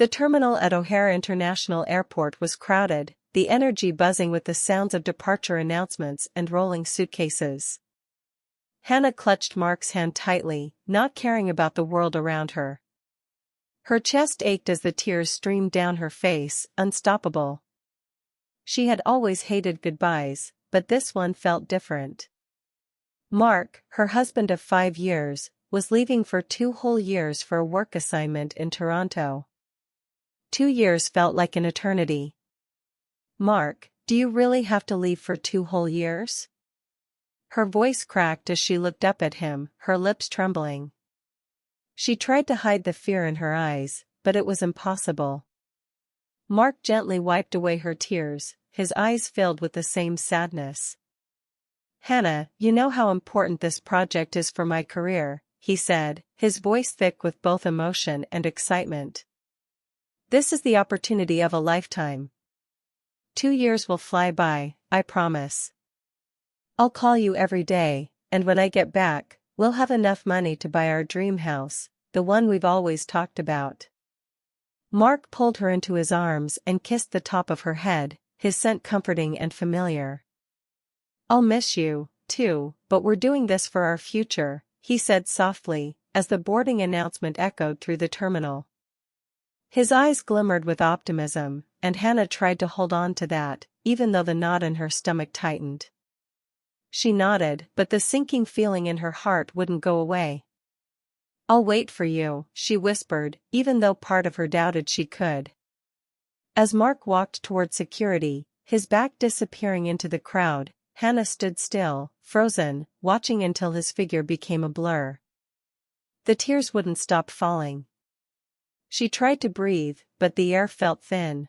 The terminal at O'Hare International Airport was crowded, the energy buzzing with the sounds of departure announcements and rolling suitcases. Hannah clutched Mark's hand tightly, not caring about the world around her. Her chest ached as the tears streamed down her face, unstoppable. She had always hated goodbyes, but this one felt different. Mark, her husband of 5 years, was leaving for 2 whole years for a work assignment in Toronto. 2 years felt like an eternity. Mark, do you really have to leave for 2 whole years? Her voice cracked as she looked up at him, her lips trembling. She tried to hide the fear in her eyes, but it was impossible. Mark gently wiped away her tears, his eyes filled with the same sadness. Hannah, you know how important this project is for my career, he said, his voice thick with both emotion and excitement. This is the opportunity of a lifetime. 2 years will fly by, I promise. I'll call you every day, and when I get back, we'll have enough money to buy our dream house, the one we've always talked about. Mark pulled her into his arms and kissed the top of her head, his scent comforting and familiar. I'll miss you, too, but we're doing this for our future, he said softly, as the boarding announcement echoed through the terminal. His eyes glimmered with optimism, and Hannah tried to hold on to that, even though the knot in her stomach tightened. She nodded, but the sinking feeling in her heart wouldn't go away. I'll wait for you, she whispered, even though part of her doubted she could. As Mark walked toward security, his back disappearing into the crowd, Hannah stood still, frozen, watching until his figure became a blur. The tears wouldn't stop falling. She tried to breathe, but the air felt thin.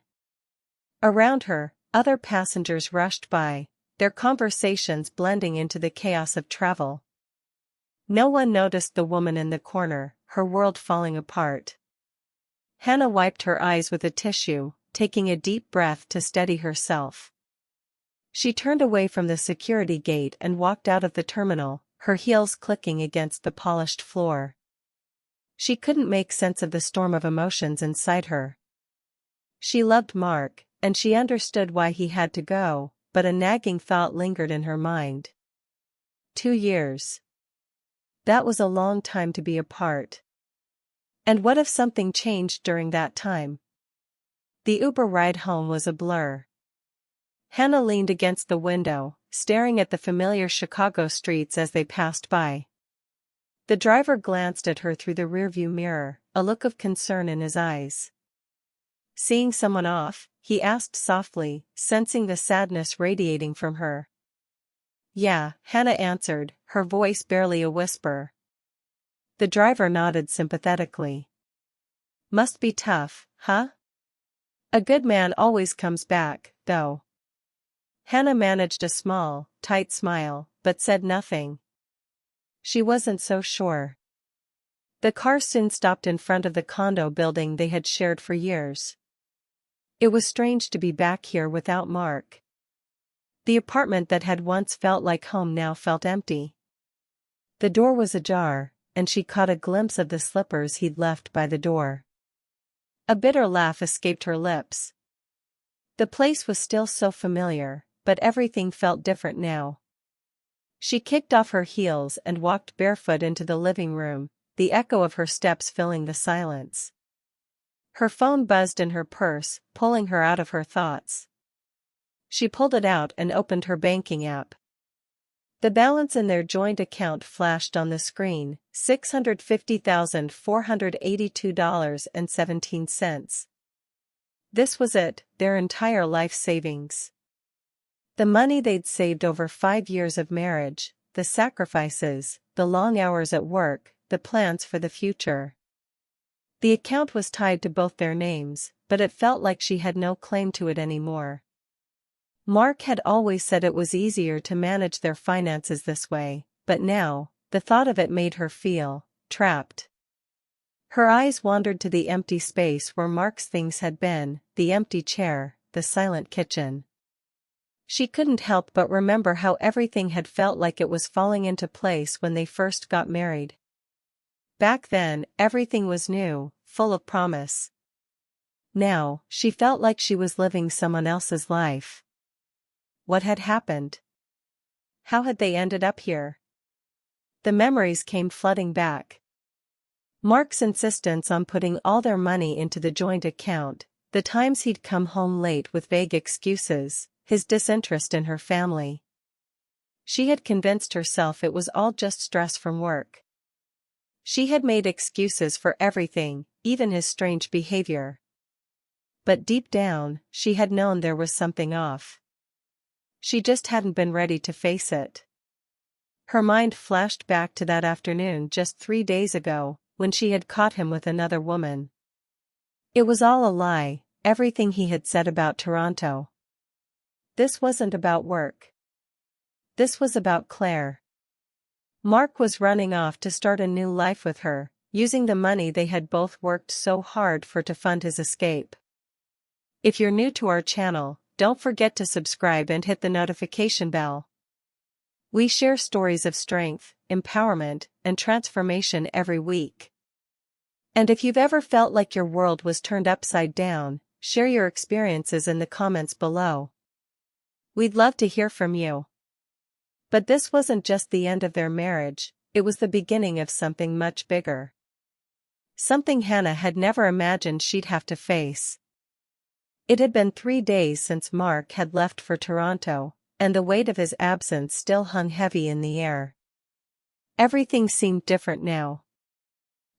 Around her, other passengers rushed by, their conversations blending into the chaos of travel. No one noticed the woman in the corner, her world falling apart. Hannah wiped her eyes with a tissue, taking a deep breath to steady herself. She turned away from the security gate and walked out of the terminal, her heels clicking against the polished floor. She couldn't make sense of the storm of emotions inside her. She loved Mark, and she understood why he had to go, but a nagging thought lingered in her mind. 2 years. That was a long time to be apart. And what if something changed during that time? The Uber ride home was a blur. Hannah leaned against the window, staring at the familiar Chicago streets as they passed by. The driver glanced at her through the rearview mirror, a look of concern in his eyes. Seeing someone off? He asked softly, sensing the sadness radiating from her. Yeah, Hannah answered, her voice barely a whisper. The driver nodded sympathetically. Must be tough, huh? A good man always comes back, though. Hannah managed a small, tight smile, but said nothing. She wasn't so sure. The car soon stopped in front of the condo building they had shared for years. It was strange to be back here without Mark. The apartment that had once felt like home now felt empty. The door was ajar, and she caught a glimpse of the slippers he'd left by the door. A bitter laugh escaped her lips. The place was still so familiar, but everything felt different now. She kicked off her heels and walked barefoot into the living room, the echo of her steps filling the silence. Her phone buzzed in her purse, pulling her out of her thoughts. She pulled it out and opened her banking app. The balance in their joint account flashed on the screen, $650,482.17. This was it, their entire life savings. The money they'd saved over 5 years of marriage, the sacrifices, the long hours at work, the plans for the future. The account was tied to both their names, but it felt like she had no claim to it anymore. Mark had always said it was easier to manage their finances this way, but now, the thought of it made her feel trapped. Her eyes wandered to the empty space where Mark's things had been, the empty chair, the silent kitchen. She couldn't help but remember how everything had felt like it was falling into place when they first got married. Back then, everything was new, full of promise. Now, she felt like she was living someone else's life. What had happened? How had they ended up here? The memories came flooding back. Mark's insistence on putting all their money into the joint account, the times he'd come home late with vague excuses, his disinterest in her family. She had convinced herself it was all just stress from work. She had made excuses for everything, even his strange behavior. But deep down, she had known there was something off. She just hadn't been ready to face it. Her mind flashed back to that afternoon just 3 days ago, when she had caught him with another woman. It was all a lie, everything he had said about Toronto. This wasn't about work. This was about Claire. Mark was running off to start a new life with her, using the money they had both worked so hard for to fund his escape. If you're new to our channel, don't forget to subscribe and hit the notification bell. We share stories of strength, empowerment, and transformation every week. And if you've ever felt like your world was turned upside down, share your experiences in the comments below. We'd love to hear from you. But this wasn't just the end of their marriage, it was the beginning of something much bigger. Something Hannah had never imagined she'd have to face. It had been 3 days since Mark had left for Toronto, and the weight of his absence still hung heavy in the air. Everything seemed different now.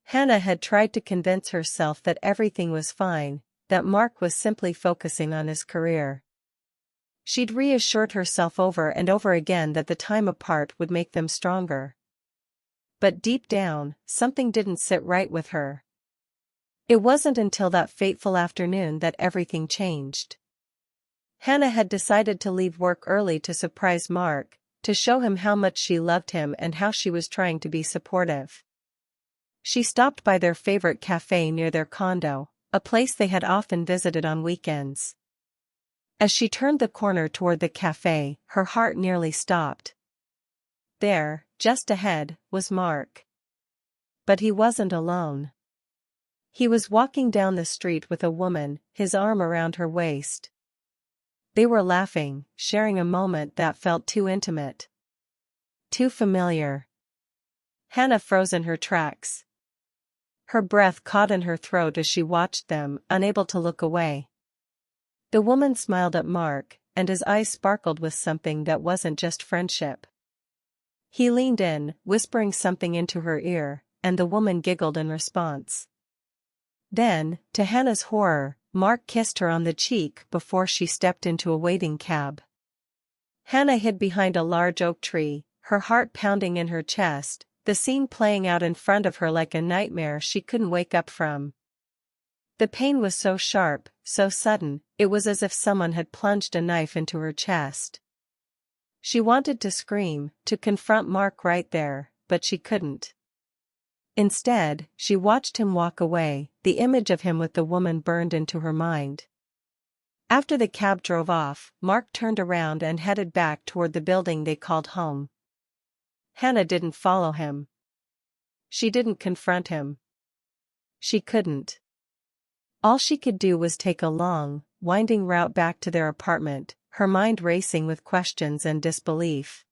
Hannah had tried to convince herself that everything was fine, that Mark was simply focusing on his career. She'd reassured herself over and over again that the time apart would make them stronger. But deep down, something didn't sit right with her. It wasn't until that fateful afternoon that everything changed. Hannah had decided to leave work early to surprise Mark, to show him how much she loved him and how she was trying to be supportive. She stopped by their favorite cafe near their condo, a place they had often visited on weekends. As she turned the corner toward the cafe, her heart nearly stopped. There, just ahead, was Mark. But he wasn't alone. He was walking down the street with a woman, his arm around her waist. They were laughing, sharing a moment that felt too intimate. Too familiar. Hannah froze in her tracks. Her breath caught in her throat as she watched them, unable to look away. The woman smiled at Mark, and his eyes sparkled with something that wasn't just friendship. He leaned in, whispering something into her ear, and the woman giggled in response. Then, to Hannah's horror, Mark kissed her on the cheek before she stepped into a waiting cab. Hannah hid behind a large oak tree, her heart pounding in her chest, the scene playing out in front of her like a nightmare she couldn't wake up from. The pain was so sharp, so sudden, it was as if someone had plunged a knife into her chest. She wanted to scream, to confront Mark right there, but she couldn't. Instead, she watched him walk away, the image of him with the woman burned into her mind. After the cab drove off, Mark turned around and headed back toward the building they called home. Hannah didn't follow him. She didn't confront him. She couldn't. All she could do was take a long, winding route back to their apartment, her mind racing with questions and disbelief.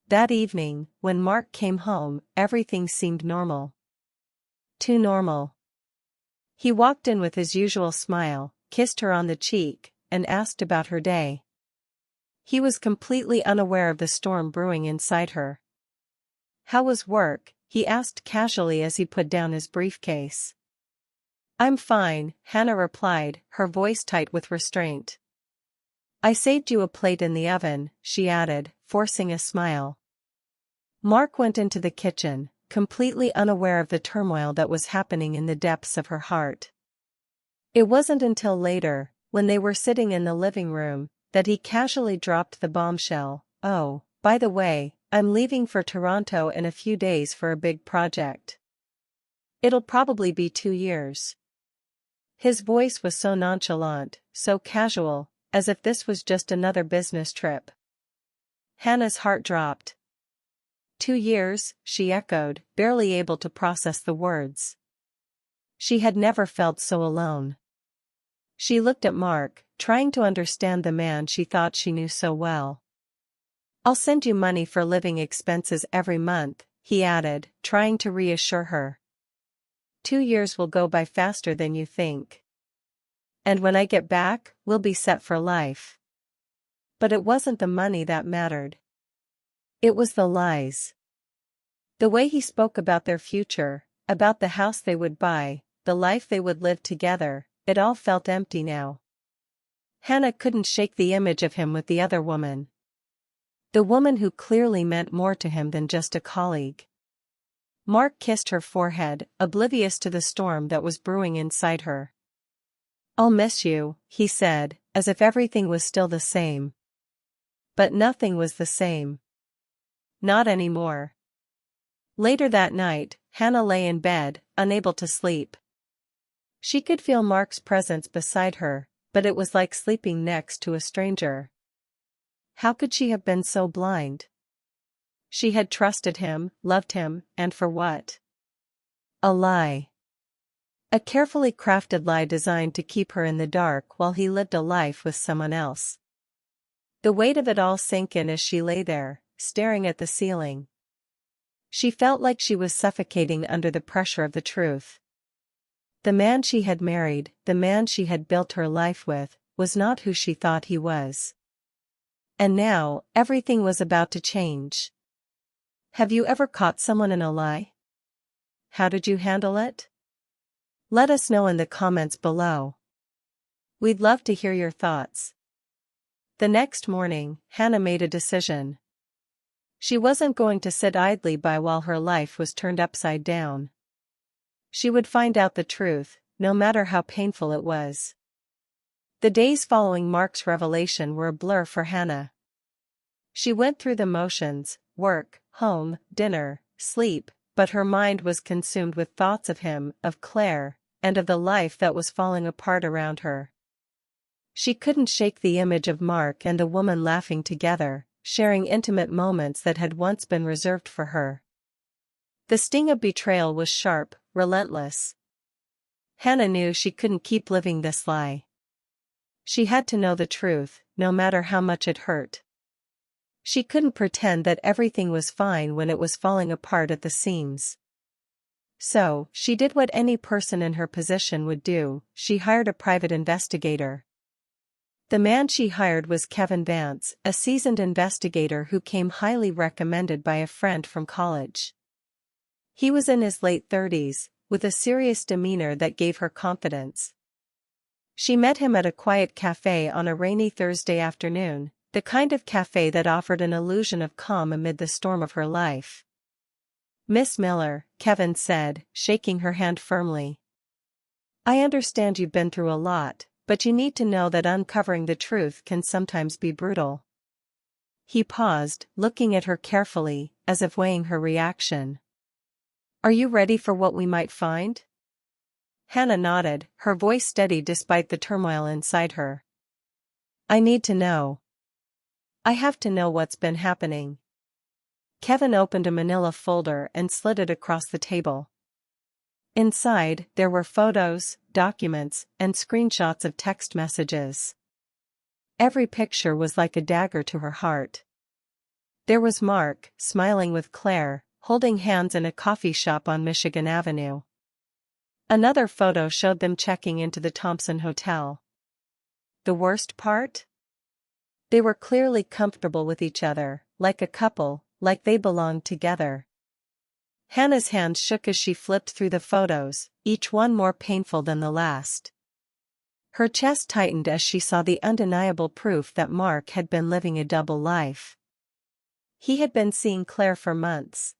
That evening, when Mark came home, everything seemed normal. Too normal. He walked in with his usual smile, kissed her on the cheek, and asked about her day. He was completely unaware of the storm brewing inside her. "How was work?" he asked casually as he put down his briefcase. "I'm fine," Hannah replied, her voice tight with restraint. "I saved you a plate in the oven," she added, forcing a smile. Mark went into the kitchen, completely unaware of the turmoil that was happening in the depths of her heart. It wasn't until later, when they were sitting in the living room, that he casually dropped the bombshell. "Oh, by the way, I'm leaving for Toronto in a few days for a big project. It'll probably be 2 years." His voice was so nonchalant, so casual, as if this was just another business trip. Hannah's heart dropped. 2 years, she echoed, barely able to process the words. She had never felt so alone. She looked at Mark, trying to understand the man she thought she knew so well. "I'll send you money for living expenses every month," he added, trying to reassure her. "2 years will go by faster than you think. And when I get back, we'll be set for life." But it wasn't the money that mattered. It was the lies. The way he spoke about their future, about the house they would buy, the life they would live together, it all felt empty now. Hannah couldn't shake the image of him with the other woman. The woman who clearly meant more to him than just a colleague. Mark kissed her forehead, oblivious to the storm that was brewing inside her. "I'll miss you," he said, as if everything was still the same. But nothing was the same. Not anymore. Later that night, Hannah lay in bed, unable to sleep. She could feel Mark's presence beside her, but it was like sleeping next to a stranger. How could she have been so blind? She had trusted him, loved him, and for what? A lie. A carefully crafted lie designed to keep her in the dark while he lived a life with someone else. The weight of it all sank in as she lay there, staring at the ceiling. She felt like she was suffocating under the pressure of the truth. The man she had married, the man she had built her life with, was not who she thought he was. And now, everything was about to change. Have you ever caught someone in a lie? How did you handle it? Let us know in the comments below. We'd love to hear your thoughts. The next morning, Hannah made a decision. She wasn't going to sit idly by while her life was turned upside down. She would find out the truth, no matter how painful it was. The days following Mark's revelation were a blur for Hannah. She went through the motions, work, home, dinner, sleep, but her mind was consumed with thoughts of him, of Claire, and of the life that was falling apart around her. She couldn't shake the image of Mark and the woman laughing together, sharing intimate moments that had once been reserved for her. The sting of betrayal was sharp, relentless. Hannah knew she couldn't keep living this lie. She had to know the truth, no matter how much it hurt. She couldn't pretend that everything was fine when it was falling apart at the seams. So, she did what any person in her position would do, she hired a private investigator. The man she hired was Kevin Vance, a seasoned investigator who came highly recommended by a friend from college. He was in his late 30s, with a serious demeanor that gave her confidence. She met him at a quiet cafe on a rainy Thursday afternoon, the kind of cafe that offered an illusion of calm amid the storm of her life. "Miss Miller," Kevin said, shaking her hand firmly. "I understand you've been through a lot, but you need to know that uncovering the truth can sometimes be brutal." He paused, looking at her carefully, as if weighing her reaction. "Are you ready for what we might find?" Hannah nodded, her voice steady despite the turmoil inside her. "I need to know. I have to know what's been happening." Kevin opened a manila folder and slid it across the table. Inside, there were photos, documents, and screenshots of text messages. Every picture was like a dagger to her heart. There was Mark, smiling with Claire, holding hands in a coffee shop on Michigan Avenue. Another photo showed them checking into the Thompson Hotel. The worst part? They were clearly comfortable with each other, like a couple, like they belonged together. Hannah's hands shook as she flipped through the photos, each one more painful than the last. Her chest tightened as she saw the undeniable proof that Mark had been living a double life. He had been seeing Claire for months.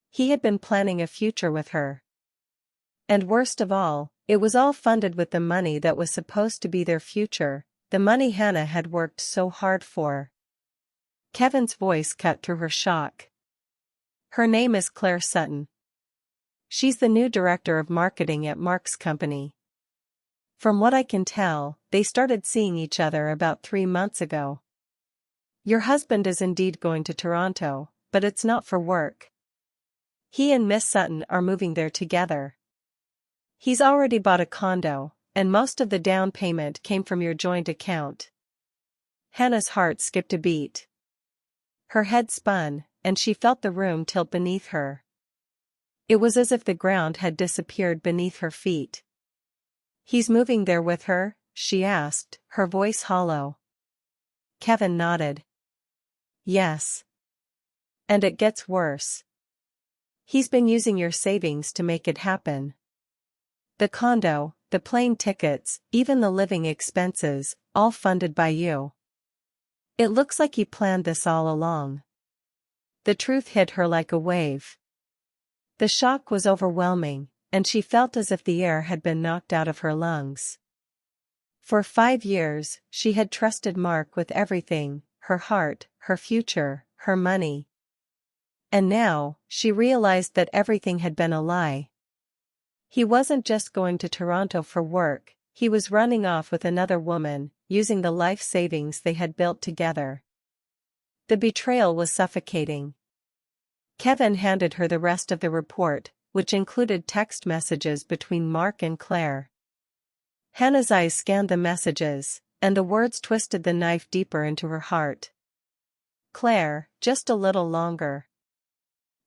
He had been planning a future with her. And worst of all, it was all funded with the money that was supposed to be their future, the money Hannah had worked so hard for. Kevin's voice cut through her shock. "Her name is Claire Sutton. She's the new director of marketing at Mark's company. From what I can tell, they started seeing each other about 3 months ago. Your husband is indeed going to Toronto, but it's not for work. He and Miss Sutton are moving there together. He's already bought a condo, and most of the down payment came from your joint account. Hannah's heart skipped a beat. Her head spun, and she felt the room tilt beneath her. It was as if the ground had disappeared beneath her feet. "He's moving there with her?" she asked, her voice hollow. Kevin nodded. "Yes. And it gets worse. He's been using your savings to make it happen. The condo, the plane tickets, even the living expenses, all funded by you. It looks like he planned this all along." The truth hit her like a wave. The shock was overwhelming, and she felt as if the air had been knocked out of her lungs. For 5 years, she had trusted Mark with everything, her heart, her future, her money. And now, she realized that everything had been a lie. He wasn't just going to Toronto for work, he was running off with another woman, using the life savings they had built together. The betrayal was suffocating. Kevin handed her the rest of the report, which included text messages between Mark and Claire. Hannah's eyes scanned the messages, and the words twisted the knife deeper into her heart. "Claire, just a little longer.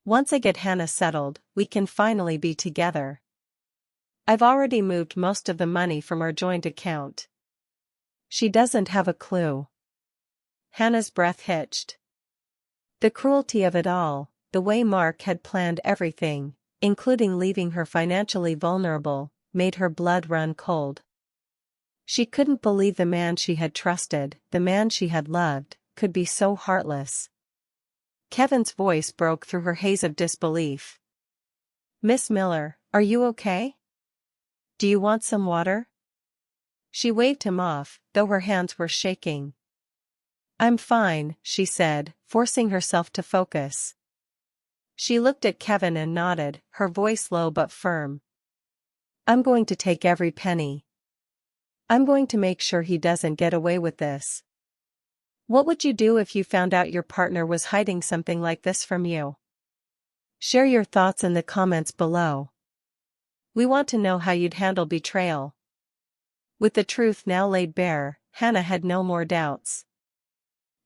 Once I get Hannah settled, we can finally be together. I've already moved most of the money from our joint account. She doesn't have a clue." Hannah's breath hitched. The cruelty of it all, the way Mark had planned everything, including leaving her financially vulnerable, made her blood run cold. She couldn't believe the man she had trusted, the man she had loved, could be so heartless. Kevin's voice broke through her haze of disbelief. "Miss Miller, are you okay? Do you want some water?" She waved him off, though her hands were shaking. "I'm fine," she said, forcing herself to focus. She looked at Kevin and nodded, her voice low but firm. "I'm going to take every penny. I'm going to make sure he doesn't get away with this." What would you do if you found out your partner was hiding something like this from you? Share your thoughts in the comments below. We want to know how you'd handle betrayal. With the truth now laid bare, Hannah had no more doubts.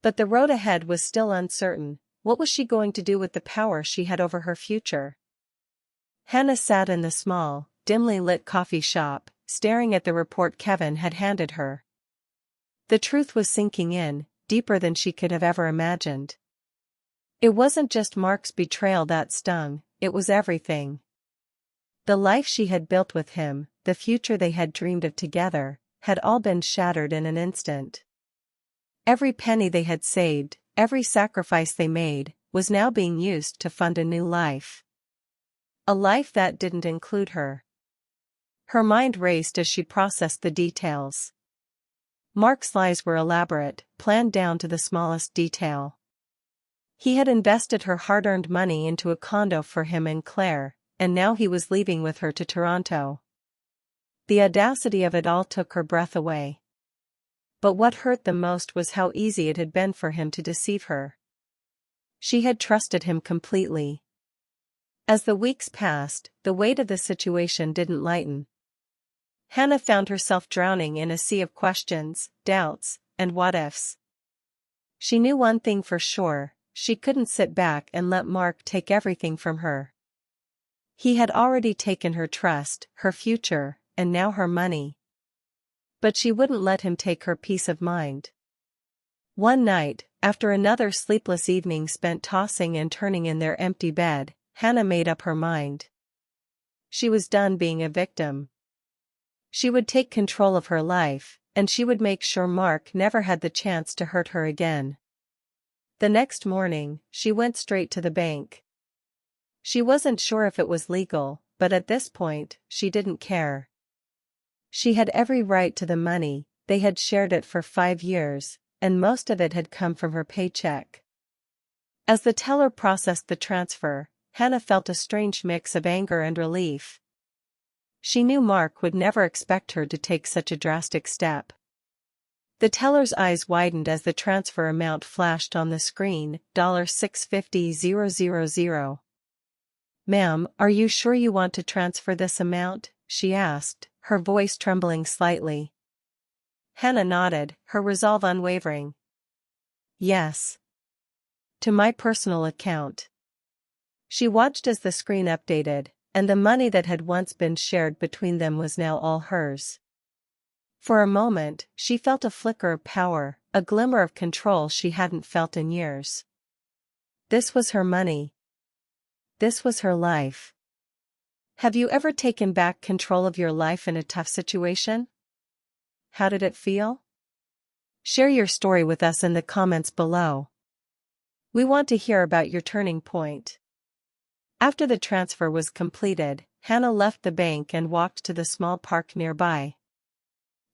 But the road ahead was still uncertain. What was she going to do with the power she had over her future? Hannah sat in the small, dimly lit coffee shop, staring at the report Kevin had handed her. The truth was sinking in, deeper than she could have ever imagined. It wasn't just Mark's betrayal that stung, it was everything. The life she had built with him, the future they had dreamed of together, had all been shattered in an instant. Every penny they had saved, every sacrifice they made, was now being used to fund a new life. A life that didn't include her. Her mind raced as she processed the details. Mark's lies were elaborate, planned down to the smallest detail. He had invested her hard-earned money into a condo for him and Claire, and now he was leaving with her to Toronto. The audacity of it all took her breath away. But what hurt the most was how easy it had been for him to deceive her. She had trusted him completely. As the weeks passed, the weight of the situation didn't lighten. Hannah found herself drowning in a sea of questions, doubts, and what-ifs. She knew one thing for sure, she couldn't sit back and let Mark take everything from her. He had already taken her trust, her future, and now her money. But she wouldn't let him take her peace of mind. One night, after another sleepless evening spent tossing and turning in their empty bed, Hannah made up her mind. She was done being a victim. She would take control of her life, and she would make sure Mark never had the chance to hurt her again. The next morning, she went straight to the bank. She wasn't sure if it was legal, but at this point, she didn't care. She had every right to the money, they had shared it for 5 years, and most of it had come from her paycheck. As the teller processed the transfer, Hannah felt a strange mix of anger and relief. She knew Mark would never expect her to take such a drastic step. The teller's eyes widened as the transfer amount flashed on the screen, $650,000. "Ma'am, are you sure you want to transfer this amount?" she asked, her voice trembling slightly. Hannah nodded, her resolve unwavering. Yes. To my personal account. She watched as the screen updated, and the money that had once been shared between them was now all hers. For a moment, she felt a flicker of power, a glimmer of control she hadn't felt in years. This was her money. This was her life. Have you ever taken back control of your life in a tough situation? How did it feel? Share your story with us in the comments below. We want to hear about your turning point. After the transfer was completed, Hannah left the bank and walked to the small park nearby.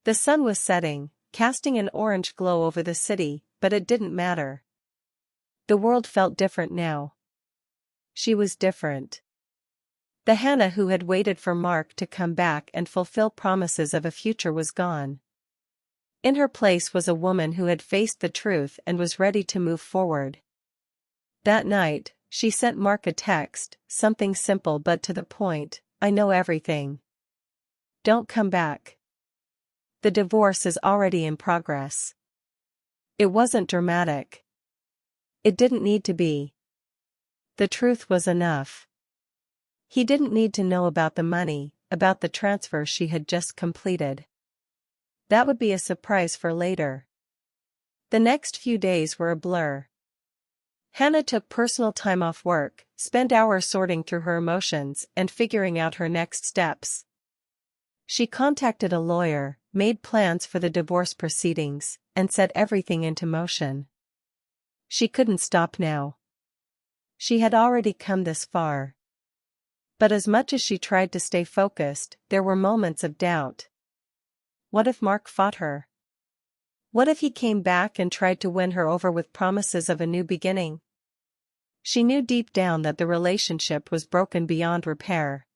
The sun was setting, casting an orange glow over the city, but it didn't matter. The world felt different now. She was different. The Hannah who had waited for Mark to come back and fulfill promises of a future was gone. In her place was a woman who had faced the truth and was ready to move forward. That night, she sent Mark a text, something simple but to the point: I know everything. Don't come back. The divorce is already in progress. It wasn't dramatic. It didn't need to be. The truth was enough. He didn't need to know about the money, about the transfer she had just completed. That would be a surprise for later. The next few days were a blur. Hannah took personal time off work, spent hours sorting through her emotions and figuring out her next steps. She contacted a lawyer, made plans for the divorce proceedings, and set everything into motion. She couldn't stop now. She had already come this far. But as much as she tried to stay focused, there were moments of doubt. What if Mark fought her? What if he came back and tried to win her over with promises of a new beginning? She knew deep down that the relationship was broken beyond repair.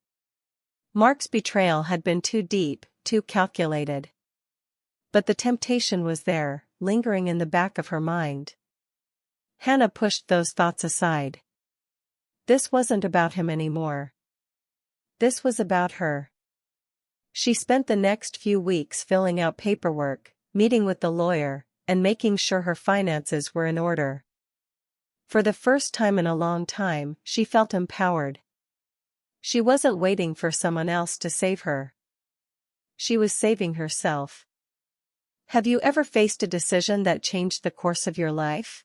Mark's betrayal had been too deep, too calculated. But the temptation was there, lingering in the back of her mind. Hannah pushed those thoughts aside. This wasn't about him anymore. This was about her. She spent the next few weeks filling out paperwork, meeting with the lawyer, and making sure her finances were in order. For the first time in a long time, she felt empowered. She wasn't waiting for someone else to save her. She was saving herself. Have you ever faced a decision that changed the course of your life?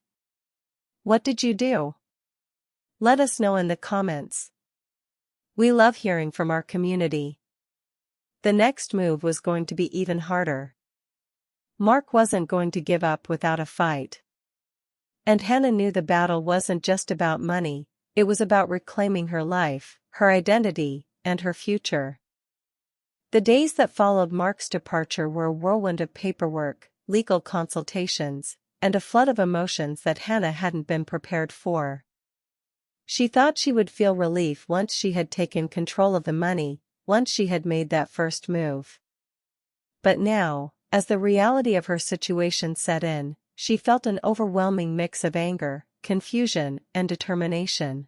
What did you do? Let us know in the comments. We love hearing from our community. The next move was going to be even harder. Mark wasn't going to give up without a fight. And Hannah knew the battle wasn't just about money, it was about reclaiming her life, her identity, and her future. The days that followed Mark's departure were a whirlwind of paperwork, legal consultations, and a flood of emotions that Hannah hadn't been prepared for. She thought she would feel relief once she had taken control of the money, once she had made that first move. But now, as the reality of her situation set in, she felt an overwhelming mix of anger, confusion, and determination.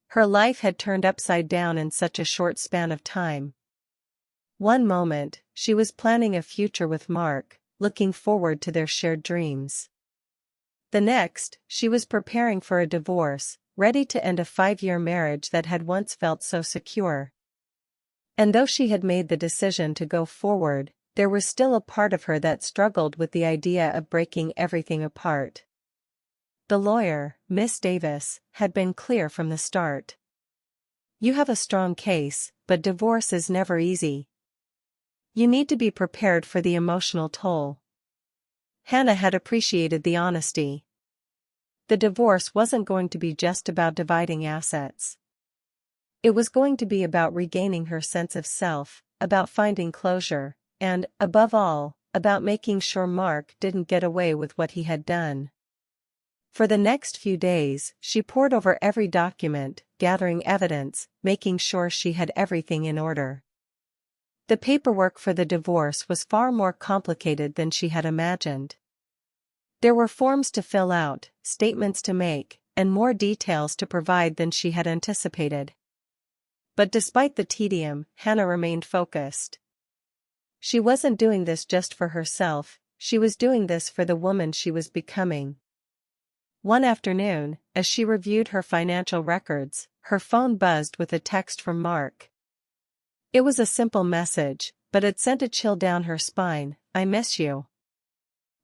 Her life had turned upside down in such a short span of time. One moment, she was planning a future with Mark, looking forward to their shared dreams. The next, she was preparing for a divorce, ready to end a 5-year marriage that had once felt so secure. And though she had made the decision to go forward, there was still a part of her that struggled with the idea of breaking everything apart. The lawyer, Miss Davis, had been clear from the start. You have a strong case, but divorce is never easy. You need to be prepared for the emotional toll. Hannah had appreciated the honesty. The divorce wasn't going to be just about dividing assets. It was going to be about regaining her sense of self, about finding closure, and, above all, about making sure Mark didn't get away with what he had done. For the next few days, she pored over every document, gathering evidence, making sure she had everything in order. The paperwork for the divorce was far more complicated than she had imagined. There were forms to fill out, statements to make, and more details to provide than she had anticipated. But despite the tedium, Hannah remained focused. She wasn't doing this just for herself, she was doing this for the woman she was becoming. One afternoon, as she reviewed her financial records, her phone buzzed with a text from Mark. It was a simple message, but it sent a chill down her spine. "I miss you.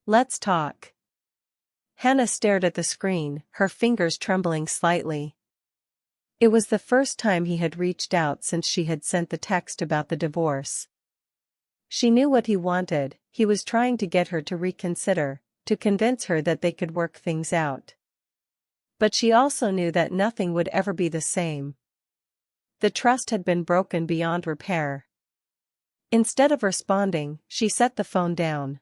Let's talk." Hannah stared at the screen, her fingers trembling slightly. It was the first time he had reached out since she had sent the text about the divorce. She knew what he wanted. He was trying to get her to reconsider, to convince her that they could work things out. But she also knew that nothing would ever be the same. The trust had been broken beyond repair. Instead of responding, she set the phone down.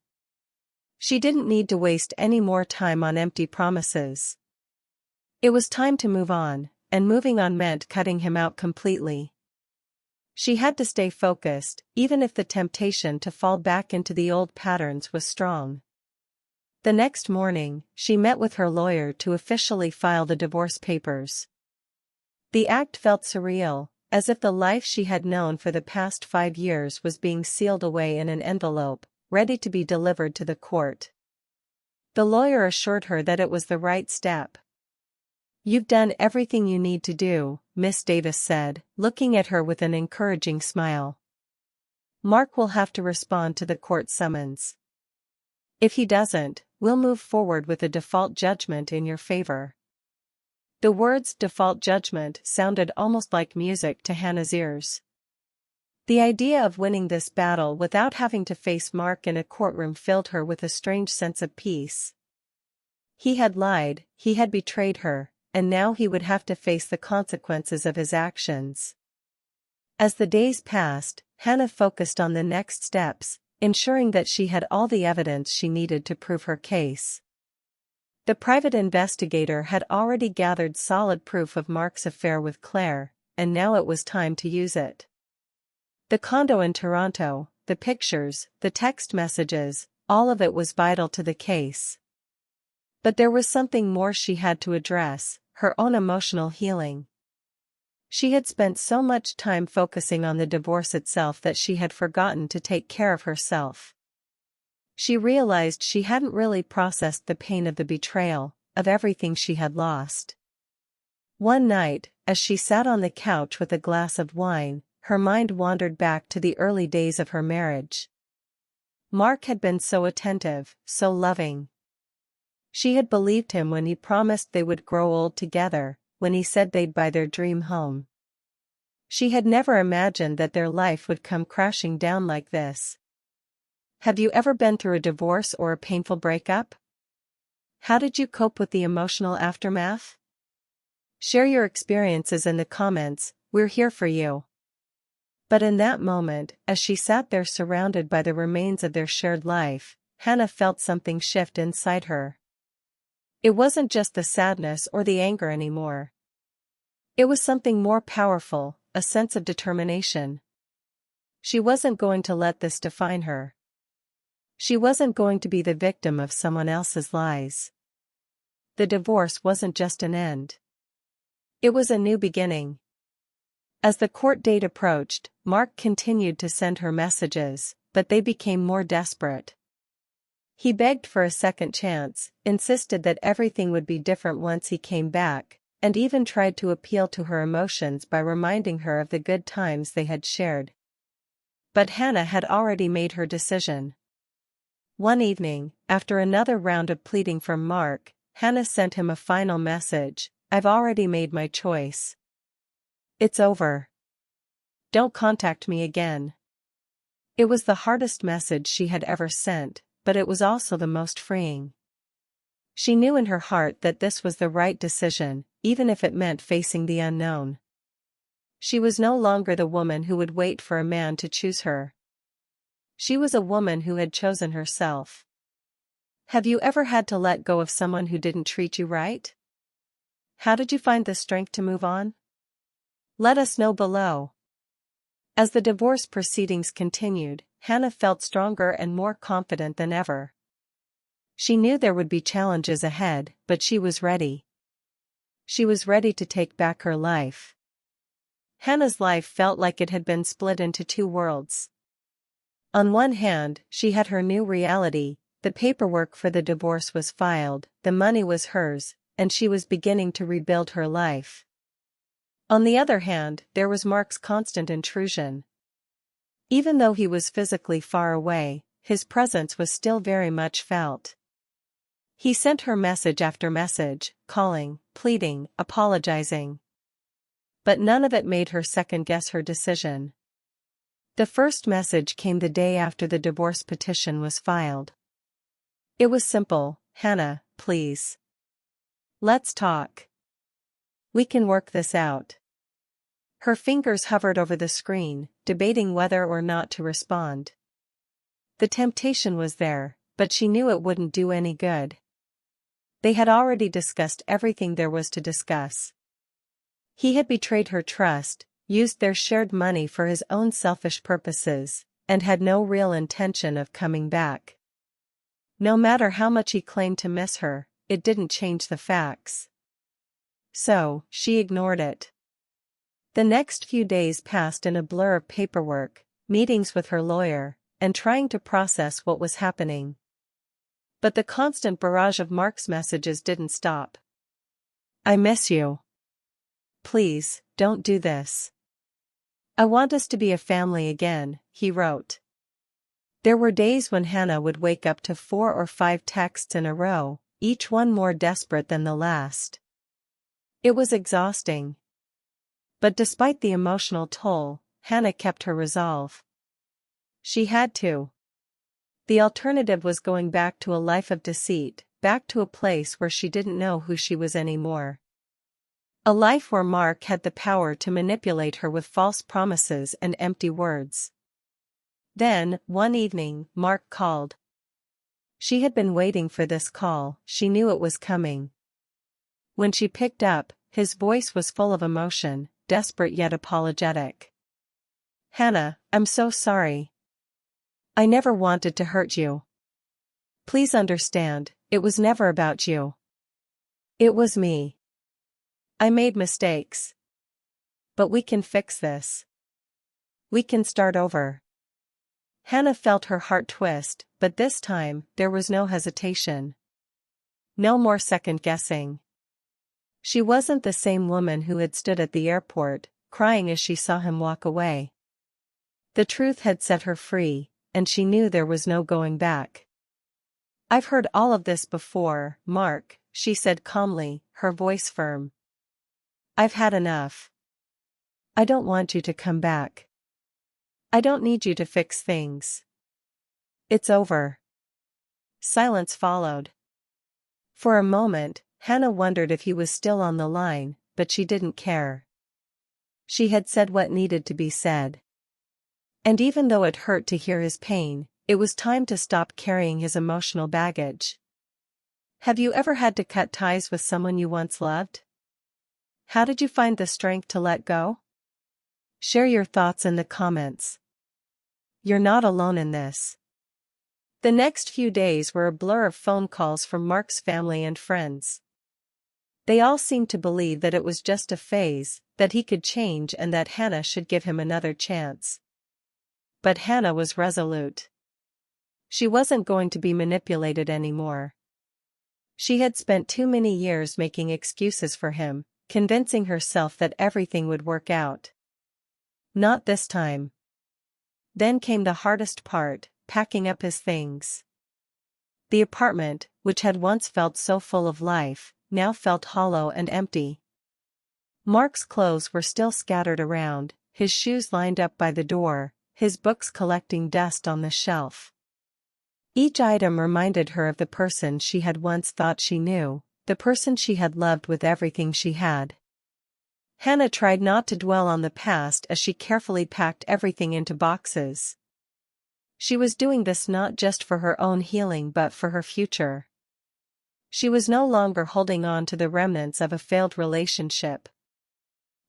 She didn't need to waste any more time on empty promises. It was time to move on, and moving on meant cutting him out completely. She had to stay focused, even if the temptation to fall back into the old patterns was strong. The next morning, she met with her lawyer to officially file the divorce papers. The act felt surreal, as if the life she had known for the past 5 years was being sealed away in an envelope, ready to be delivered to the court. The lawyer assured her that it was the right step. "You've done everything you need to do," Miss Davis said, looking at her with an encouraging smile. "Mark will have to respond to the court summons. If he doesn't, we'll move forward with a default judgment in your favor." The words "default judgment" sounded almost like music to Hannah's ears. The idea of winning this battle without having to face Mark in a courtroom filled her with a strange sense of peace. He had lied, he had betrayed her, and now he would have to face the consequences of his actions. As the days passed, Hannah focused on the next steps, ensuring that she had all the evidence she needed to prove her case. The private investigator had already gathered solid proof of Mark's affair with Claire, and now it was time to use it. The condo in Toronto, the pictures, the text messages, all of it was vital to the case. But there was something more she had to address, her own emotional healing. She had spent so much time focusing on the divorce itself that she had forgotten to take care of herself. She realized she hadn't really processed the pain of the betrayal, of everything she had lost. One night, as she sat on the couch with a glass of wine, her mind wandered back to the early days of her marriage. Mark had been so attentive, so loving. She had believed him when he promised they would grow old together, when he said they'd buy their dream home. She had never imagined that their life would come crashing down like this. Have you ever been through a divorce or a painful breakup? How did you cope with the emotional aftermath? Share your experiences in the comments, we're here for you. But in that moment, as she sat there surrounded by the remains of their shared life, Hannah felt something shift inside her. It wasn't just the sadness or the anger anymore. It was something more powerful, a sense of determination. She wasn't going to let this define her. She wasn't going to be the victim of someone else's lies. The divorce wasn't just an end. It was a new beginning. As the court date approached, Mark continued to send her messages, but they became more desperate. He begged for a second chance, insisted that everything would be different once he came back, and even tried to appeal to her emotions by reminding her of the good times they had shared. But Hannah had already made her decision. One evening, after another round of pleading from Mark, Hannah sent him a final message: "I've already made my choice. It's over. Don't contact me again." It was the hardest message she had ever sent, but it was also the most freeing. She knew in her heart that this was the right decision, even if it meant facing the unknown. She was no longer the woman who would wait for a man to choose her. She was a woman who had chosen herself. Have you ever had to let go of someone who didn't treat you right? How did you find the strength to move on? Let us know below. As the divorce proceedings continued, Hannah felt stronger and more confident than ever. She knew there would be challenges ahead, but she was ready. She was ready to take back her life. Hannah's life felt like it had been split into two worlds. On one hand, she had her new reality, the paperwork for the divorce was filed, the money was hers, and she was beginning to rebuild her life. On the other hand, there was Mark's constant intrusion. Even though he was physically far away, his presence was still very much felt. He sent her message after message, calling, pleading, apologizing. But none of it made her second-guess her decision. The first message came the day after the divorce petition was filed. It was simple: "Hannah, please. Let's talk. We can work this out." Her fingers hovered over the screen, debating whether or not to respond. The temptation was there, but she knew it wouldn't do any good. They had already discussed everything there was to discuss. He had betrayed her trust, used their shared money for his own selfish purposes, and had no real intention of coming back. No matter how much he claimed to miss her, it didn't change the facts. So, she ignored it. The next few days passed in a blur of paperwork, meetings with her lawyer, and trying to process what was happening. But the constant barrage of Mark's messages didn't stop. "I miss you. Please, don't do this. I want us to be a family again," he wrote. There were days when Hannah would wake up to 4 or 5 texts in a row, each one more desperate than the last. It was exhausting. But despite the emotional toll, Hannah kept her resolve. She had to. The alternative was going back to a life of deceit, back to a place where she didn't know who she was anymore. A life where Mark had the power to manipulate her with false promises and empty words. Then, one evening, Mark called. She had been waiting for this call, she knew it was coming. When she picked up, his voice was full of emotion, desperate yet apologetic. "Hannah, I'm so sorry. I never wanted to hurt you. Please understand, it was never about you. It was me. I made mistakes. But we can fix this. We can start over." Hannah felt her heart twist, but this time, there was no hesitation. No more second-guessing. She wasn't the same woman who had stood at the airport, crying as she saw him walk away. The truth had set her free, and she knew there was no going back. "I've heard all of this before, Mark," she said calmly, her voice firm. "I've had enough. I don't want you to come back. I don't need you to fix things. It's over." Silence followed. For a moment, Hannah wondered if he was still on the line, but she didn't care. She had said what needed to be said. And even though it hurt to hear his pain, it was time to stop carrying his emotional baggage. Have you ever had to cut ties with someone you once loved? How did you find the strength to let go? Share your thoughts in the comments. You're not alone in this. The next few days were a blur of phone calls from Mark's family and friends. They all seemed to believe that it was just a phase, that he could change and that Hannah should give him another chance. But Hannah was resolute. She wasn't going to be manipulated anymore. She had spent too many years making excuses for him, convincing herself that everything would work out. Not this time. Then came the hardest part, packing up his things. The apartment, which had once felt so full of life, now felt hollow and empty. Mark's clothes were still scattered around, his shoes lined up by the door, his books collecting dust on the shelf. Each item reminded her of the person she had once thought she knew, the person she had loved with everything she had. Hannah tried not to dwell on the past as she carefully packed everything into boxes. She was doing this not just for her own healing but for her future. She was no longer holding on to the remnants of a failed relationship.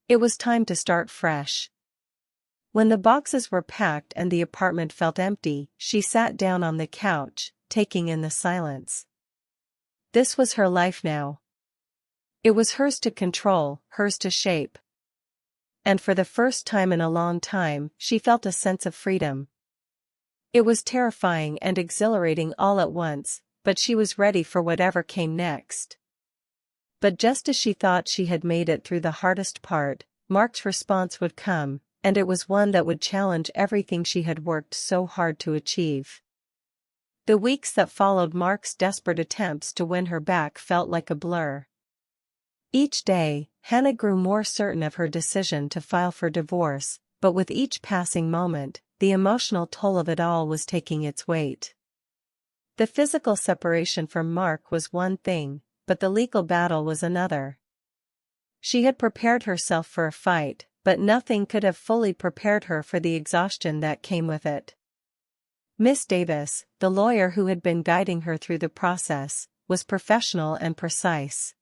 It was time to start fresh. When the boxes were packed and the apartment felt empty, she sat down on the couch, taking in the silence. This was her life now. It was hers to control, hers to shape. And for the first time in a long time, she felt a sense of freedom. It was terrifying and exhilarating all at once, but she was ready for whatever came next. But just as she thought she had made it through the hardest part, Mark's response would come, and it was one that would challenge everything she had worked so hard to achieve. The weeks that followed Mark's desperate attempts to win her back felt like a blur. Each day, Hannah grew more certain of her decision to file for divorce, but with each passing moment, the emotional toll of it all was taking its weight. The physical separation from Mark was one thing, but the legal battle was another. She had prepared herself for a fight, but nothing could have fully prepared her for the exhaustion that came with it. Miss Davis, the lawyer who had been guiding her through the process, was professional and precise.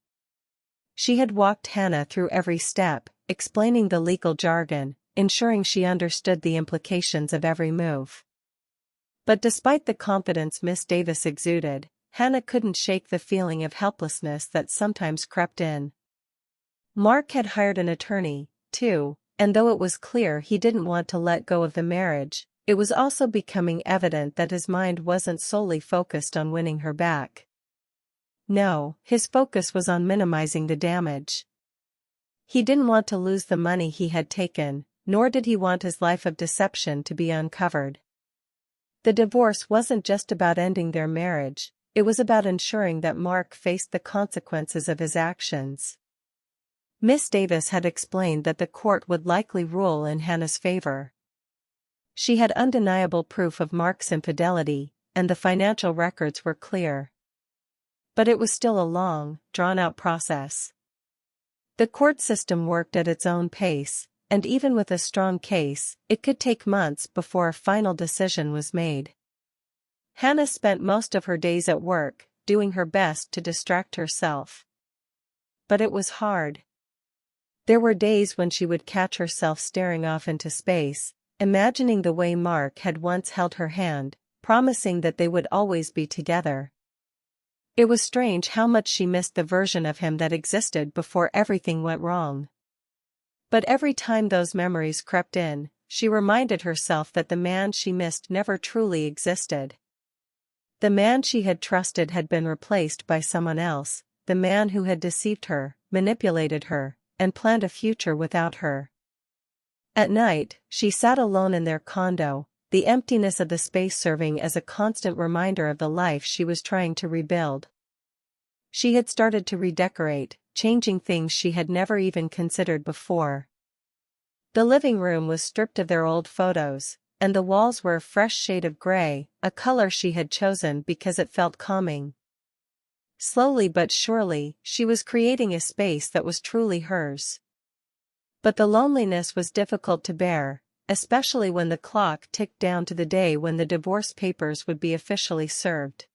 She had walked Hannah through every step, explaining the legal jargon, ensuring she understood the implications of every move. But despite the confidence Miss Davis exuded, Hannah couldn't shake the feeling of helplessness that sometimes crept in. Mark had hired an attorney, too, and though it was clear he didn't want to let go of the marriage, it was also becoming evident that his mind wasn't solely focused on winning her back. No, his focus was on minimizing the damage. He didn't want to lose the money he had taken, nor did he want his life of deception to be uncovered. The divorce wasn't just about ending their marriage, it was about ensuring that Mark faced the consequences of his actions. Miss Davis had explained that the court would likely rule in Hannah's favor. She had undeniable proof of Mark's infidelity, and the financial records were clear. But it was still a long, drawn-out process. The court system worked at its own pace, and even with a strong case, it could take months before a final decision was made. Hannah spent most of her days at work, doing her best to distract herself. But it was hard. There were days when she would catch herself staring off into space, imagining the way Mark had once held her hand, promising that they would always be together. It was strange how much she missed the version of him that existed before everything went wrong. But every time those memories crept in, she reminded herself that the man she missed never truly existed. The man she had trusted had been replaced by someone else, the man who had deceived her, manipulated her, and planned a future without her. At night, she sat alone in their condo, the emptiness of the space serving as a constant reminder of the life she was trying to rebuild. She had started to redecorate, changing things she had never even considered before. The living room was stripped of their old photos, and the walls were a fresh shade of gray, a color she had chosen because it felt calming. Slowly but surely, she was creating a space that was truly hers. But the loneliness was difficult to bear, especially when the clock ticked down to the day when the divorce papers would be officially served.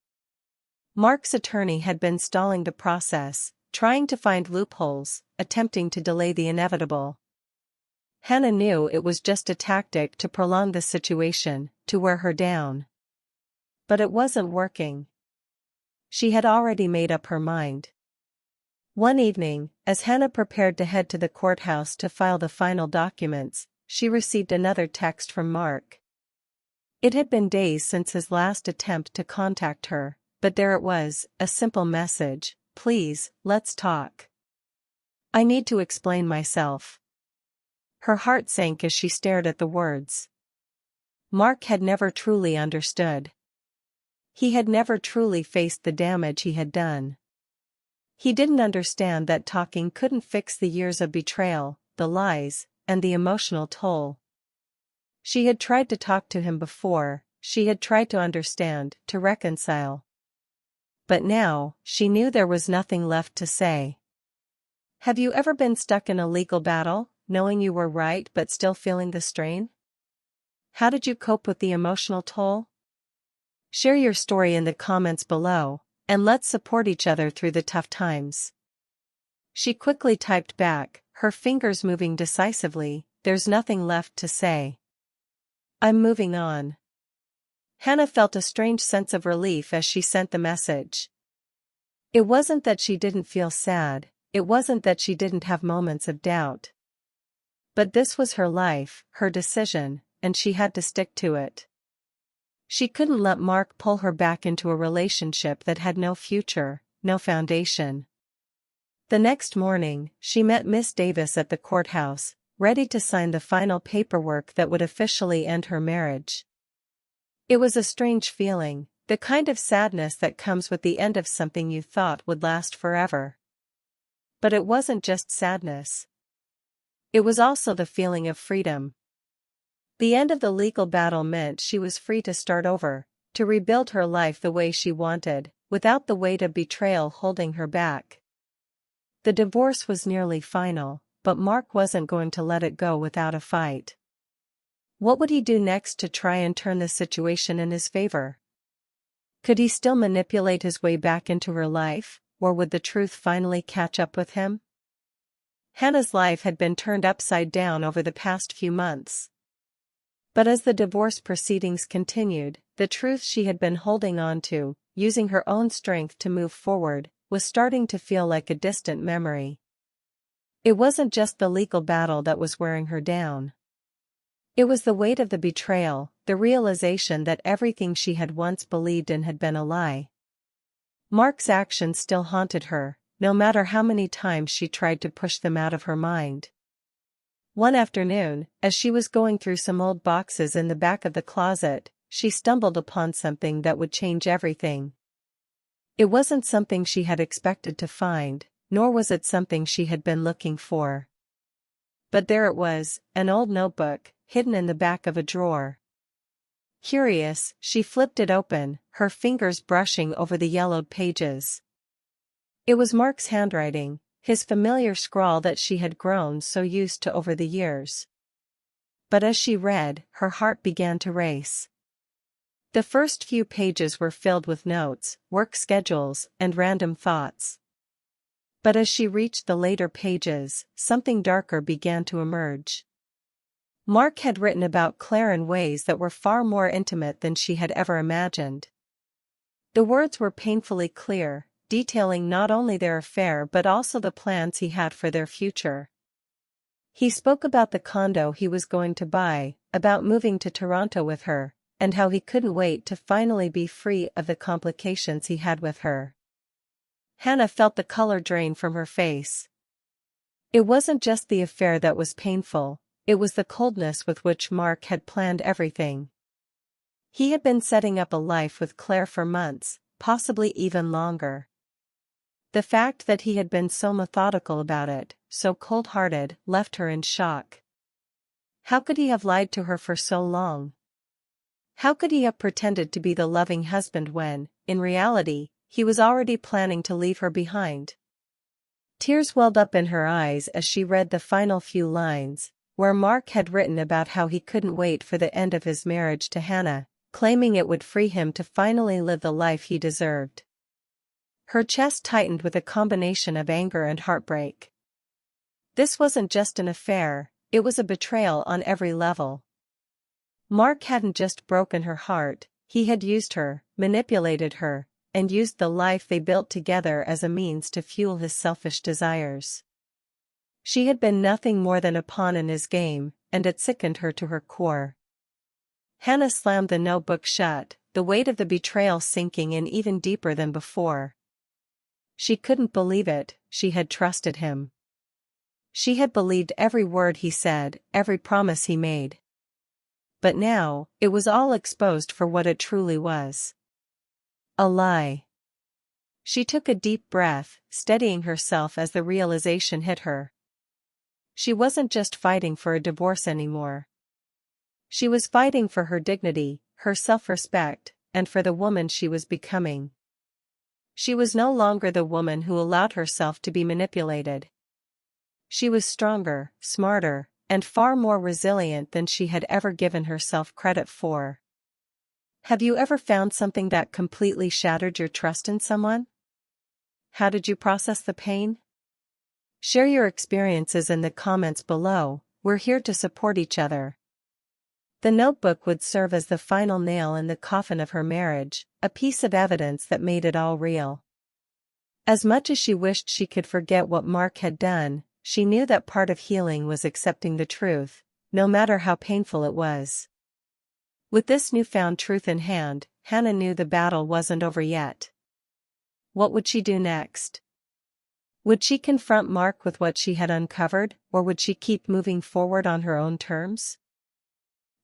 Mark's attorney had been stalling the process, trying to find loopholes, attempting to delay the inevitable. Hannah knew it was just a tactic to prolong the situation, to wear her down. But it wasn't working. She had already made up her mind. One evening, as Hannah prepared to head to the courthouse to file the final documents, she received another text from Mark. It had been days since his last attempt to contact her, but there it was, a simple message: "Please, let's talk. I need to explain myself." Her heart sank as she stared at the words. Mark had never truly understood. He had never truly faced the damage he had done. He didn't understand that talking couldn't fix the years of betrayal, the lies, and the emotional toll. She had tried to talk to him before, she had tried to understand, to reconcile. But now, she knew there was nothing left to say. Have you ever been stuck in a legal battle, knowing you were right but still feeling the strain? How did you cope with the emotional toll? Share your story in the comments below, and let's support each other through the tough times. She quickly typed back, her fingers moving decisively, "There's nothing left to say. I'm moving on." Hannah felt a strange sense of relief as she sent the message. It wasn't that she didn't feel sad, it wasn't that she didn't have moments of doubt. But this was her life, her decision, and she had to stick to it. She couldn't let Mark pull her back into a relationship that had no future, no foundation. The next morning, she met Miss Davis at the courthouse, ready to sign the final paperwork that would officially end her marriage. It was a strange feeling, the kind of sadness that comes with the end of something you thought would last forever. But it wasn't just sadness. It was also the feeling of freedom. The end of the legal battle meant she was free to start over, to rebuild her life the way she wanted, without the weight of betrayal holding her back. The divorce was nearly final, but Mark wasn't going to let it go without a fight. What would he do next to try and turn the situation in his favor? Could he still manipulate his way back into her life, or would the truth finally catch up with him? Hannah's life had been turned upside down over the past few months. But as the divorce proceedings continued, the truth she had been holding on to, using her own strength to move forward, was starting to feel like a distant memory. It wasn't just the legal battle that was wearing her down. It was the weight of the betrayal, the realization that everything she had once believed in had been a lie. Mark's actions still haunted her, no matter how many times she tried to push them out of her mind. One afternoon, as she was going through some old boxes in the back of the closet, she stumbled upon something that would change everything. It wasn't something she had expected to find, nor was it something she had been looking for. But there it was, an old notebook, hidden in the back of a drawer. Curious, she flipped it open, her fingers brushing over the yellowed pages. It was Mark's handwriting, his familiar scrawl that she had grown so used to over the years. But as she read, her heart began to race. The first few pages were filled with notes, work schedules, and random thoughts. But as she reached the later pages, something darker began to emerge. Mark had written about Claire in ways that were far more intimate than she had ever imagined. The words were painfully clear, detailing not only their affair but also the plans he had for their future. He spoke about the condo he was going to buy, about moving to Toronto with her, and how he couldn't wait to finally be free of the complications he had with her. Hannah felt the color drain from her face. It wasn't just the affair that was painful, it was the coldness with which Mark had planned everything. He had been setting up a life with Claire for months, possibly even longer. The fact that he had been so methodical about it, so cold-hearted, left her in shock. How could he have lied to her for so long? How could he have pretended to be the loving husband when, in reality, he was already planning to leave her behind? Tears welled up in her eyes as she read the final few lines, where Mark had written about how he couldn't wait for the end of his marriage to Hannah, claiming it would free him to finally live the life he deserved. Her chest tightened with a combination of anger and heartbreak. This wasn't just an affair, it was a betrayal on every level. Mark hadn't just broken her heart, he had used her, manipulated her, and used the life they built together as a means to fuel his selfish desires. She had been nothing more than a pawn in his game, and it sickened her to her core. Hannah slammed the notebook shut, the weight of the betrayal sinking in even deeper than before. She couldn't believe it, she had trusted him. She had believed every word he said, every promise he made. But now, it was all exposed for what it truly was. A lie. She took a deep breath, steadying herself as the realization hit her. She wasn't just fighting for a divorce anymore. She was fighting for her dignity, her self-respect, and for the woman she was becoming. She was no longer the woman who allowed herself to be manipulated. She was stronger, smarter, and far more resilient than she had ever given herself credit for. Have you ever found something that completely shattered your trust in someone? How did you process the pain? Share your experiences in the comments below, we're here to support each other. The notebook would serve as the final nail in the coffin of her marriage, a piece of evidence that made it all real. As much as she wished she could forget what Mark had done, she knew that part of healing was accepting the truth, no matter how painful it was. With this newfound truth in hand, Hannah knew the battle wasn't over yet. What would she do next? Would she confront Mark with what she had uncovered, or would she keep moving forward on her own terms?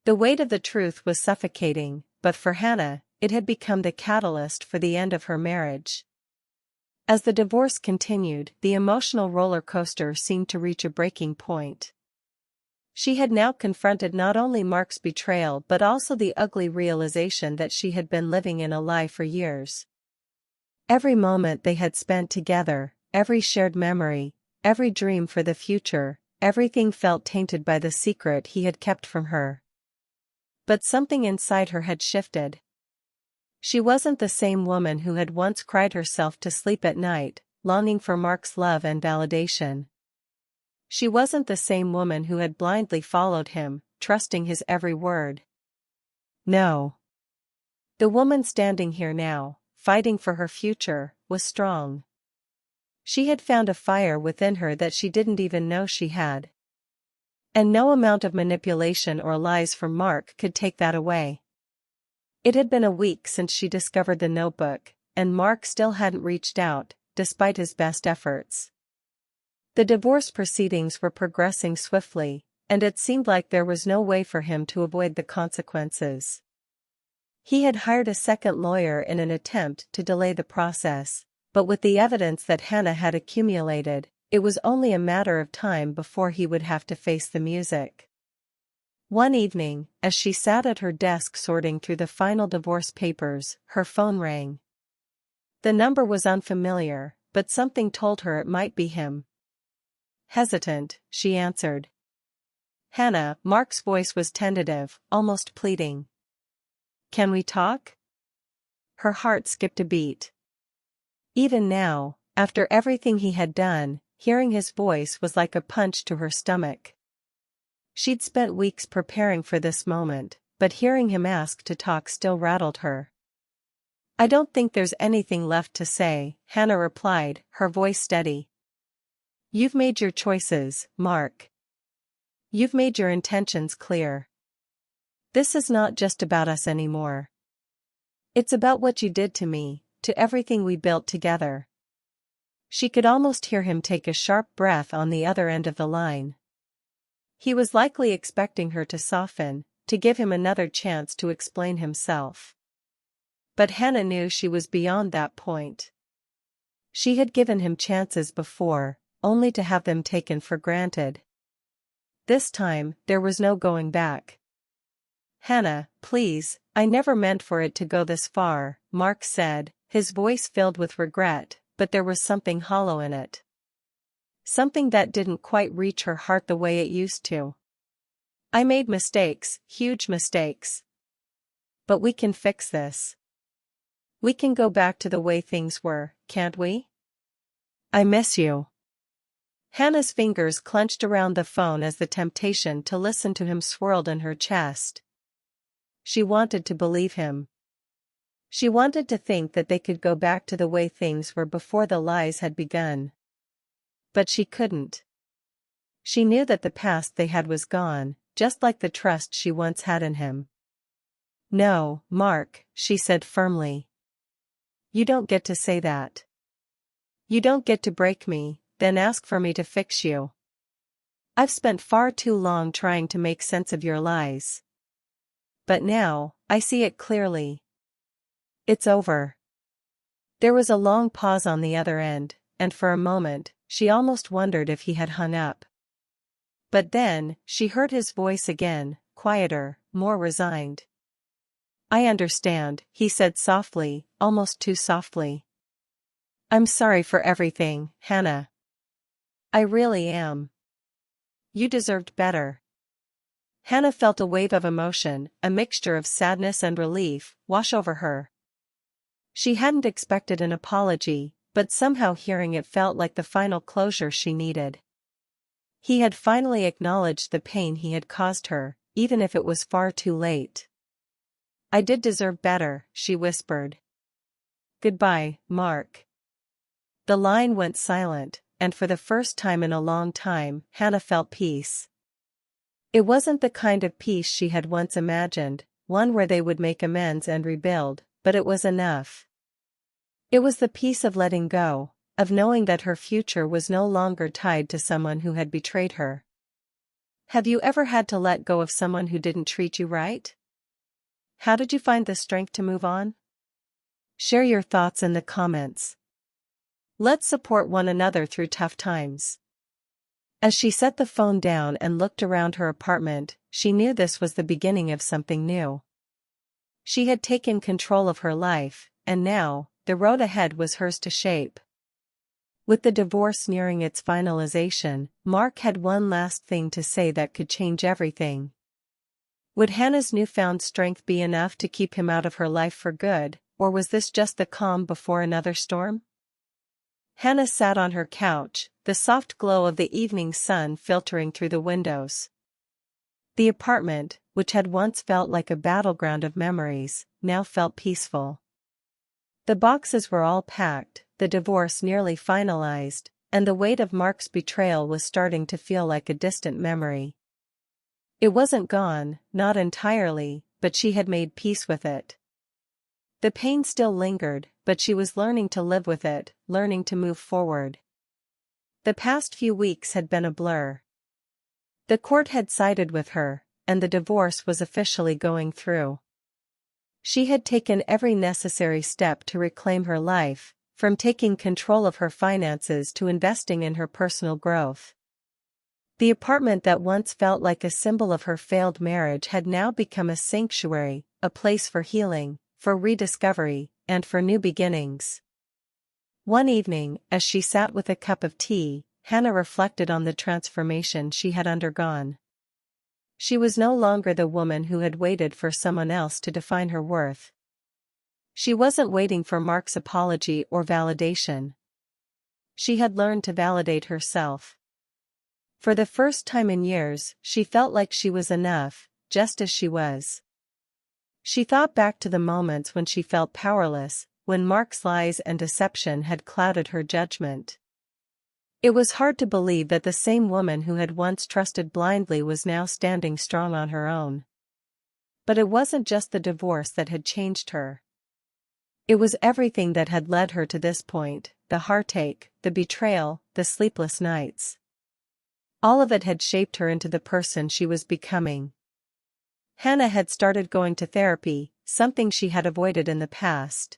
The weight of the truth was suffocating, but for Hannah, it had become the catalyst for the end of her marriage. As the divorce continued, the emotional roller coaster seemed to reach a breaking point. She had now confronted not only Mark's betrayal but also the ugly realization that she had been living in a lie for years. Every moment they had spent together, every shared memory, every dream for the future, everything felt tainted by the secret he had kept from her. But something inside her had shifted. She wasn't the same woman who had once cried herself to sleep at night, longing for Mark's love and validation. She wasn't the same woman who had blindly followed him, trusting his every word. No. The woman standing here now, fighting for her future, was strong. She had found a fire within her that she didn't even know she had. And no amount of manipulation or lies from Mark could take that away. It had been a week since she discovered the notebook, and Mark still hadn't reached out, despite his best efforts. The divorce proceedings were progressing swiftly, and it seemed like there was no way for him to avoid the consequences. He had hired a second lawyer in an attempt to delay the process, but with the evidence that Hannah had accumulated, it was only a matter of time before he would have to face the music. One evening, as she sat at her desk sorting through the final divorce papers, her phone rang. The number was unfamiliar, but something told her it might be him. Hesitant, she answered. Hannah, Mark's voice was tentative, almost pleading. Can we talk? Her heart skipped a beat. Even now, after everything he had done, hearing his voice was like a punch to her stomach. She'd spent weeks preparing for this moment, but hearing him ask to talk still rattled her. I don't think there's anything left to say, Hannah replied, her voice steady. You've made your choices, Mark. You've made your intentions clear. This is not just about us anymore. It's about what you did to me, to everything we built together. She could almost hear him take a sharp breath on the other end of the line. He was likely expecting her to soften, to give him another chance to explain himself. But Hannah knew she was beyond that point. She had given him chances before, only to have them taken for granted. This time, there was no going back. Hannah, please, I never meant for it to go this far, Mark said, his voice filled with regret, but there was something hollow in it. Something that didn't quite reach her heart the way it used to. I made mistakes, huge mistakes. But we can fix this. We can go back to the way things were, can't we? I miss you. Hannah's fingers clenched around the phone as the temptation to listen to him swirled in her chest. She wanted to believe him. She wanted to think that they could go back to the way things were before the lies had begun. But she couldn't. She knew that the past they had was gone, just like the trust she once had in him. No, Mark, she said firmly. You don't get to say that. You don't get to break me, then ask for me to fix you. I've spent far too long trying to make sense of your lies. But now, I see it clearly. It's over. There was a long pause on the other end, and for a moment, she almost wondered if he had hung up. But then, she heard his voice again, quieter, more resigned. I understand, he said softly, almost too softly. I'm sorry for everything, Hannah. I really am. You deserved better. Hannah felt a wave of emotion, a mixture of sadness and relief, wash over her. She hadn't expected an apology, but somehow hearing it felt like the final closure she needed. He had finally acknowledged the pain he had caused her, even if it was far too late. I did deserve better, she whispered. Goodbye, Mark. The line went silent, and for the first time in a long time, Hannah felt peace. It wasn't the kind of peace she had once imagined, one where they would make amends and rebuild, but it was enough. It was the peace of letting go, of knowing that her future was no longer tied to someone who had betrayed her. Have you ever had to let go of someone who didn't treat you right? How did you find the strength to move on? Share your thoughts in the comments. Let's support one another through tough times. As she set the phone down and looked around her apartment, she knew this was the beginning of something new. She had taken control of her life, and now, the road ahead was hers to shape. With the divorce nearing its finalization, Mark had one last thing to say that could change everything. Would Hannah's newfound strength be enough to keep him out of her life for good, or was this just the calm before another storm? Hannah sat on her couch, the soft glow of the evening sun filtering through the windows. The apartment, which had once felt like a battleground of memories, now felt peaceful. The boxes were all packed, the divorce nearly finalized, and the weight of Mark's betrayal was starting to feel like a distant memory. It wasn't gone, not entirely, but she had made peace with it. The pain still lingered, but she was learning to live with it, learning to move forward. The past few weeks had been a blur. The court had sided with her, and the divorce was officially going through. She had taken every necessary step to reclaim her life, from taking control of her finances to investing in her personal growth. The apartment that once felt like a symbol of her failed marriage had now become a sanctuary, a place for healing, for rediscovery, and for new beginnings. One evening, as she sat with a cup of tea, Hannah reflected on the transformation she had undergone. She was no longer the woman who had waited for someone else to define her worth. She wasn't waiting for Mark's apology or validation. She had learned to validate herself. For the first time in years, she felt like she was enough, just as she was. She thought back to the moments when she felt powerless, when Mark's lies and deception had clouded her judgment. It was hard to believe that the same woman who had once trusted blindly was now standing strong on her own. But it wasn't just the divorce that had changed her. It was everything that had led her to this point, the heartache, the betrayal, the sleepless nights. All of it had shaped her into the person she was becoming. Hannah had started going to therapy, something she had avoided in the past.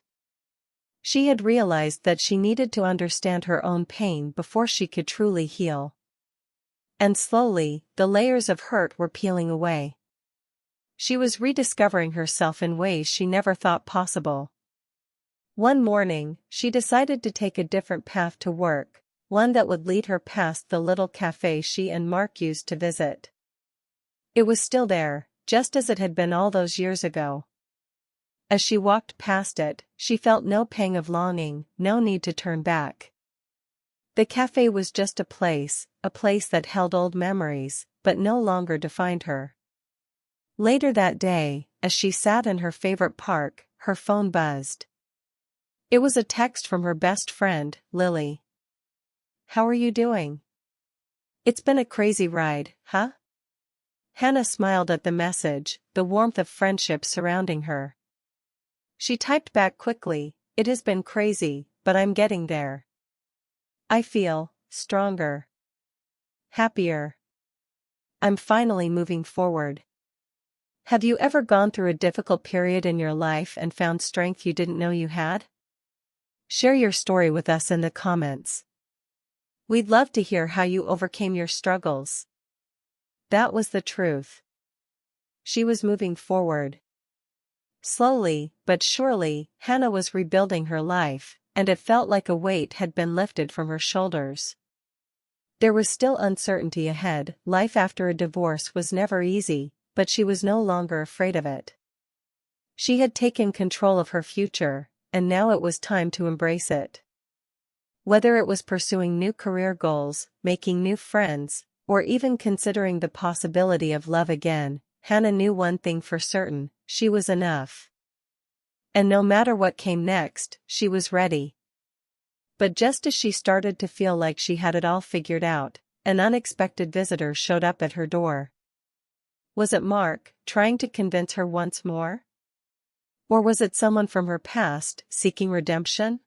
She had realized that she needed to understand her own pain before she could truly heal. And slowly, the layers of hurt were peeling away. She was rediscovering herself in ways she never thought possible. One morning, she decided to take a different path to work, one that would lead her past the little cafe she and Mark used to visit. It was still there, just as it had been all those years ago. As she walked past it, she felt no pang of longing, no need to turn back. The cafe was just a place that held old memories, but no longer defined her. Later that day, as she sat in her favorite park, her phone buzzed. It was a text from her best friend, Lily. "How are you doing? It's been a crazy ride, huh?" Hannah smiled at the message, the warmth of friendship surrounding her. She typed back quickly, "It has been crazy, but I'm getting there. I feel stronger. Happier. I'm finally moving forward." Have you ever gone through a difficult period in your life and found strength you didn't know you had? Share your story with us in the comments. We'd love to hear how you overcame your struggles. That was the truth. She was moving forward. Slowly, but surely, Hannah was rebuilding her life, and it felt like a weight had been lifted from her shoulders. There was still uncertainty ahead. Life after a divorce was never easy, but she was no longer afraid of it. She had taken control of her future, and now it was time to embrace it. Whether it was pursuing new career goals, making new friends, or even considering the possibility of love again, Hannah knew one thing for certain: she was enough. And no matter what came next, she was ready. But just as she started to feel like she had it all figured out, an unexpected visitor showed up at her door. Was it Mark, trying to convince her once more? Or was it someone from her past, seeking redemption?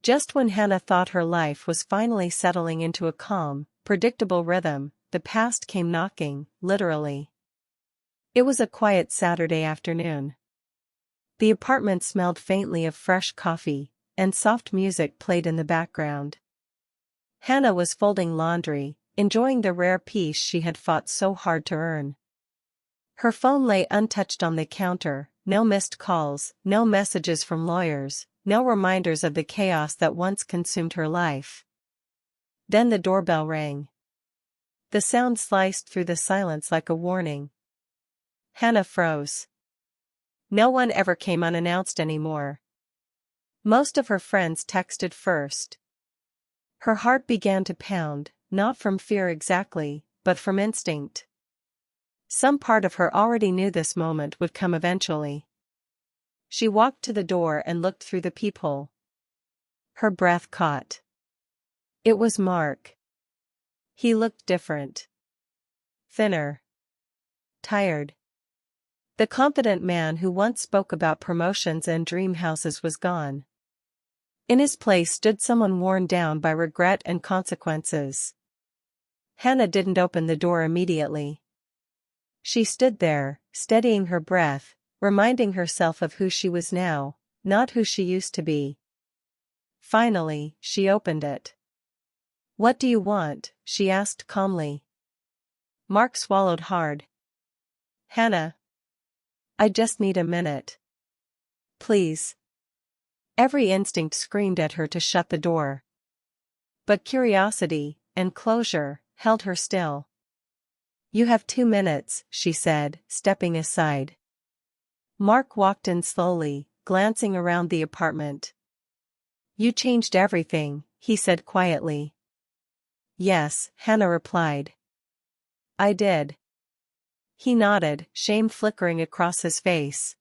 Just when Hannah thought her life was finally settling into a calm, predictable rhythm, the past came knocking, literally. It was a quiet Saturday afternoon. The apartment smelled faintly of fresh coffee, and soft music played in the background. Hannah was folding laundry, enjoying the rare peace she had fought so hard to earn. Her phone lay untouched on the counter, no missed calls, no messages from lawyers, no reminders of the chaos that once consumed her life. Then the doorbell rang. The sound sliced through the silence like a warning. Hannah froze. No one ever came unannounced anymore. Most of her friends texted first. Her heart began to pound, not from fear exactly, but from instinct. Some part of her already knew this moment would come eventually. She walked to the door and looked through the peephole. Her breath caught. It was Mark. He looked different. Thinner. Tired. The confident man who once spoke about promotions and dream houses was gone. In his place stood someone worn down by regret and consequences. Hannah didn't open the door immediately. She stood there, steadying her breath, reminding herself of who she was now, not who she used to be. Finally, she opened it. "What do you want?" she asked calmly. Mark swallowed hard. "Hannah. I just need a minute. Please." Every instinct screamed at her to shut the door. But curiosity, and closure, held her still. "You have 2 minutes," she said, stepping aside. Mark walked in slowly, glancing around the apartment. "You changed everything," he said quietly. "Yes," Hannah replied. "I did." He nodded, shame flickering across his face.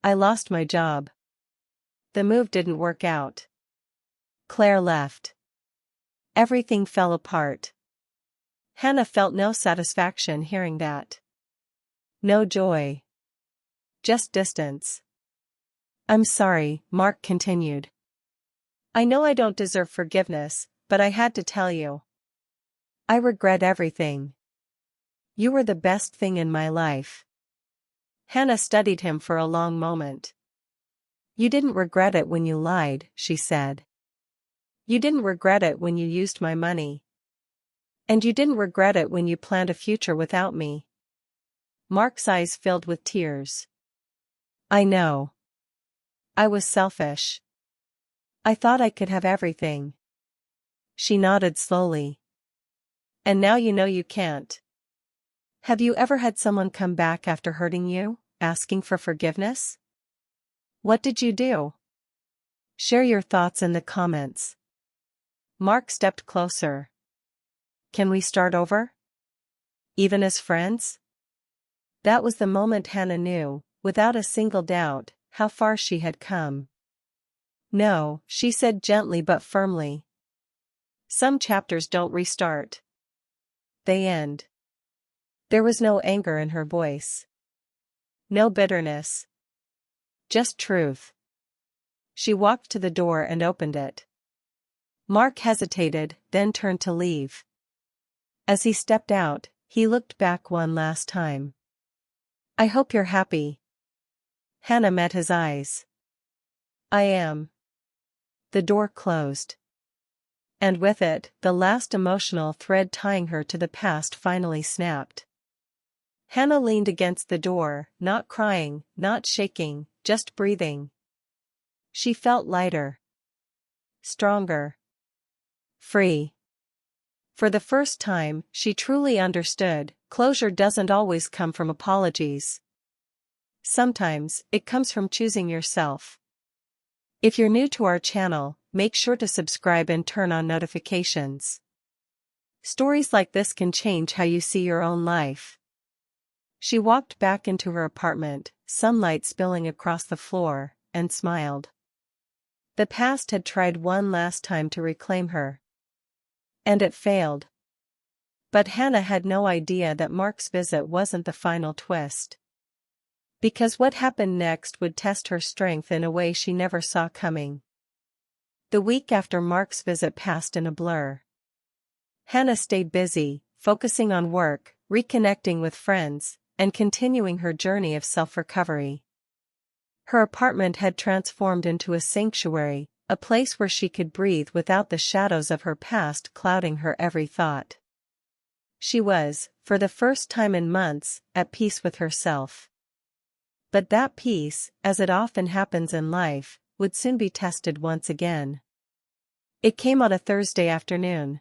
"I lost my job. The move didn't work out. Claire left. Everything fell apart." Hannah felt no satisfaction hearing that. No joy. Just distance. "I'm sorry," Mark continued. "I know I don't deserve forgiveness, but I had to tell you. I regret everything. You were the best thing in my life." Hannah studied him for a long moment. "You didn't regret it when you lied," she said. "You didn't regret it when you used my money. And you didn't regret it when you planned a future without me." Mark's eyes filled with tears. "I know. I was selfish. I thought I could have everything." She nodded slowly. "And now you know you can't. Have you ever had someone come back after hurting you, asking for forgiveness? What did you do? Share your thoughts in the comments." Mark stepped closer. "Can we start over? Even as friends?" That was the moment Hannah knew, without a single doubt, how far she had come. "No," she said gently but firmly. "Some chapters don't restart. They end." There was no anger in her voice. No bitterness. Just truth. She walked to the door and opened it. Mark hesitated, then turned to leave. As he stepped out, he looked back one last time. "I hope you're happy." Hannah met his eyes. "I am." The door closed. And with it, the last emotional thread tying her to the past finally snapped. Hannah leaned against the door, not crying, not shaking, just breathing. She felt lighter. Stronger. Free. For the first time, she truly understood, closure doesn't always come from apologies. Sometimes, it comes from choosing yourself. If you're new to our channel, make sure to subscribe and turn on notifications. Stories like this can change how you see your own life. She walked back into her apartment, sunlight spilling across the floor, and smiled. The past had tried one last time to reclaim her. And it failed. But Hannah had no idea that Mark's visit wasn't the final twist. Because what happened next would test her strength in a way she never saw coming. The week after Mark's visit passed in a blur. Hannah stayed busy, focusing on work, reconnecting with friends, and continuing her journey of self-recovery. Her apartment had transformed into a sanctuary, a place where she could breathe without the shadows of her past clouding her every thought. She was, for the first time in months, at peace with herself. But that peace, as it often happens in life, would soon be tested once again. It came on a Thursday afternoon.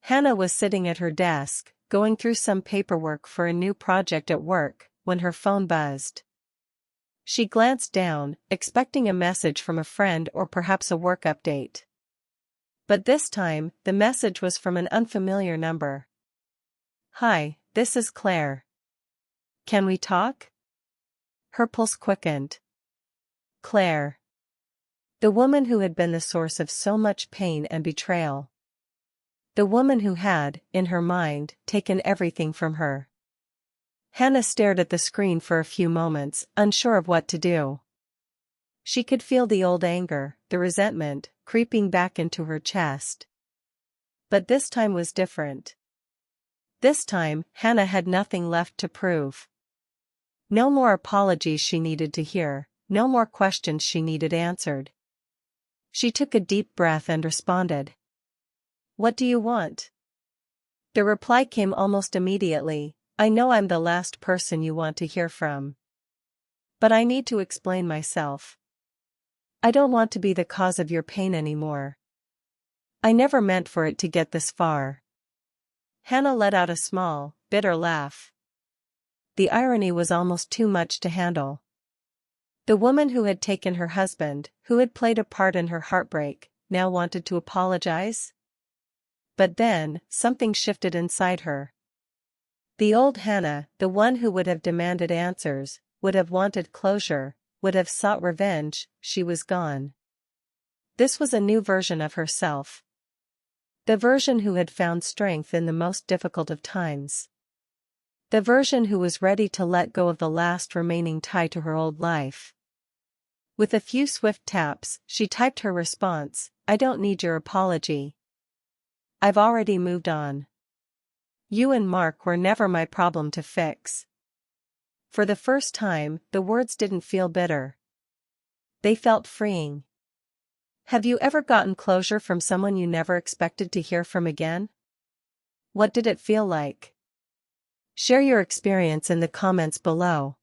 Hannah was sitting at her desk, going through some paperwork for a new project at work, when her phone buzzed. She glanced down, expecting a message from a friend or perhaps a work update. But this time, the message was from an unfamiliar number. "Hi, this is Claire. Can we talk?" Her pulse quickened. Claire. The woman who had been the source of so much pain and betrayal. The woman who had, in her mind, taken everything from her. Hannah stared at the screen for a few moments, unsure of what to do. She could feel the old anger, the resentment, creeping back into her chest. But this time was different. This time, Hannah had nothing left to prove. No more apologies she needed to hear, no more questions she needed answered. She took a deep breath and responded. "What do you want?" The reply came almost immediately. "I know I'm the last person you want to hear from. But I need to explain myself. I don't want to be the cause of your pain anymore. I never meant for it to get this far." Hannah let out a small, bitter laugh. The irony was almost too much to handle. The woman who had taken her husband, who had played a part in her heartbreak, now wanted to apologize? But then, something shifted inside her. The old Hannah, the one who would have demanded answers, would have wanted closure, would have sought revenge, she was gone. This was a new version of herself. The version who had found strength in the most difficult of times. The version who was ready to let go of the last remaining tie to her old life. With a few swift taps, she typed her response, "I don't need your apology. I've already moved on. You and Mark were never my problem to fix." For the first time, the words didn't feel bitter. They felt freeing. Have you ever gotten closure from someone you never expected to hear from again? What did it feel like? Share your experience in the comments below.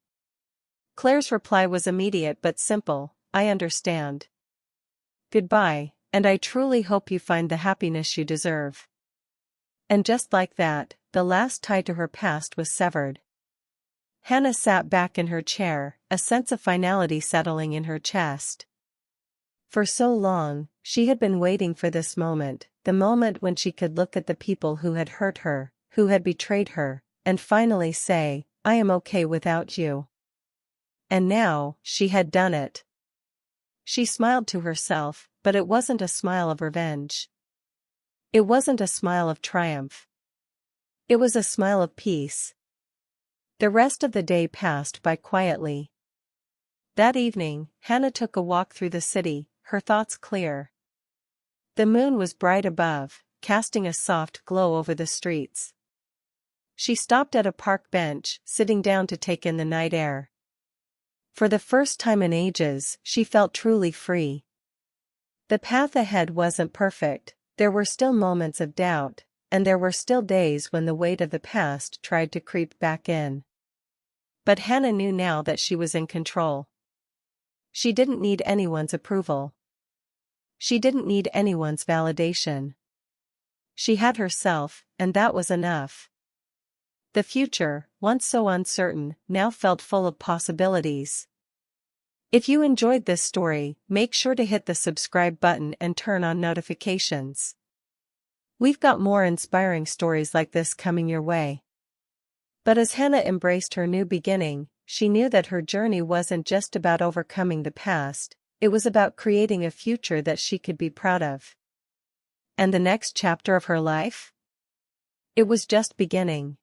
Claire's reply was immediate but simple, "I understand. Goodbye, and I truly hope you find the happiness you deserve." And just like that, the last tie to her past was severed. Hannah sat back in her chair, a sense of finality settling in her chest. For so long, she had been waiting for this moment, the moment when she could look at the people who had hurt her, who had betrayed her, and finally say, "I am okay without you." And now, she had done it. She smiled to herself, but it wasn't a smile of revenge. It wasn't a smile of triumph. It was a smile of peace. The rest of the day passed by quietly. That evening, Hannah took a walk through the city, her thoughts clear. The moon was bright above, casting a soft glow over the streets. She stopped at a park bench, sitting down to take in the night air. For the first time in ages, she felt truly free. The path ahead wasn't perfect, there were still moments of doubt, and there were still days when the weight of the past tried to creep back in. But Hannah knew now that she was in control. She didn't need anyone's approval. She didn't need anyone's validation. She had herself, and that was enough. The future, once so uncertain, now felt full of possibilities. If you enjoyed this story, make sure to hit the subscribe button and turn on notifications. We've got more inspiring stories like this coming your way. But as Hannah embraced her new beginning, she knew that her journey wasn't just about overcoming the past, it was about creating a future that she could be proud of. And the next chapter of her life? It was just beginning.